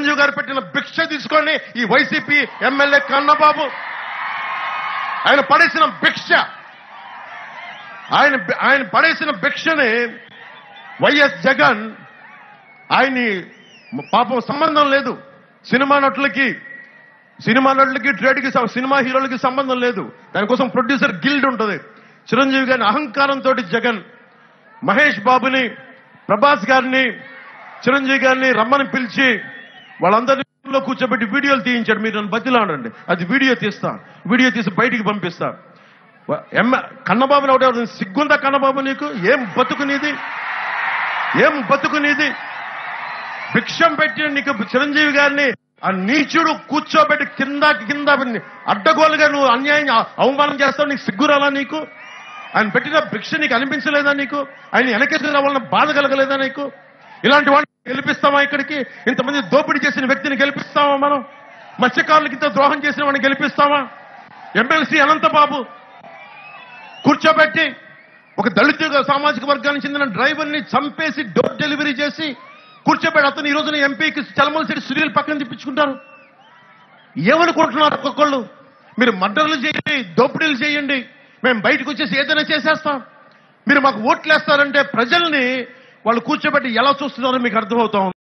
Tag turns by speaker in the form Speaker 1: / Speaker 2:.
Speaker 1: చిరంజీవి గారు పెట్టిన భిక్ష తీసుకొని ఈ వైసీపీ ఎమ్మెల్యే కన్నబాబు ఆయన పడేసిన భిక్ష, ఆయన పడేసిన భిక్షని వైఎస్ జగన్ ఆయన్ని పాపం సంబంధం లేదు. సినిమా నటులకి ట్రేడ్కి, సినిమా హీరోలకి సంబంధం లేదు. దానికోసం ప్రొడ్యూసర్ గిల్డ్ ఉంటుంది. చిరంజీవి గారిని అహంకారంతో జగన్ మహేష్ బాబుని, ప్రభాస్ గారిని, చిరంజీవి గారిని రమ్మని పిలిచి వాళ్ళందరిలో కూర్చోబెట్టి వీడియోలు తీయించాడు. మీరు నన్ను బతిలాడండి, అది వీడియో తీసి బయటికి పంపిస్తా. కన్నబాబుని ఒకటే సిగ్గుందా కన్నబాబు నీకు? ఏం బతుకునేది? భిక్షం పెట్టి నీకు చిరంజీవి గారిని ఆ నీచుడు కూర్చోబెట్టి కింద అడ్డగోలుగా నువ్వు అన్యాయంగా అవమానం చేస్తావు. నీకు సిగ్గురాలా? నీకు ఆయన పెట్టిన భిక్ష నీకు అనిపించలేదా? నీకు ఆయన వెనకేసిన వలన బాధ కలగలేదా నీకు? ఇలాంటి వాడిని గెలిపిస్తామా? ఇక్కడికి ఇంతమంది దోపిడీ చేసిన వ్యక్తిని గెలిపిస్తామా? మనం మత్స్యకారులకి ఇంత ద్రోహం చేసిన వాడిని గెలిపిస్తామా? ఎమ్మెల్సీ అనంతబాబు కూర్చోబెట్టి ఒక దళిత సామాజిక వర్గానికి చెందిన డ్రైవర్ని చంపేసి డోర్ డెలివరీ చేసి కూర్చోబెట్టి అతను ఈ రోజున ఎంపీకి చలమలసిరి సునీల్ పక్కన తిప్పించుకుంటారు. ఏమనుకుంటున్నారు ఒక్కొక్కళ్ళు? మీరు మర్డర్లు చేయండి, దోపిడీలు చేయండి, మేము బయటకు వచ్చేసి ఏదైనా చేసేస్తాం. మీరు మాకు ఓట్లు వేస్తారంటే ప్రజల్ని వాళ్ళు కూర్చోబెట్టి ఎలా చూస్తున్నారో మీకు అర్థమవుతా ఉంది.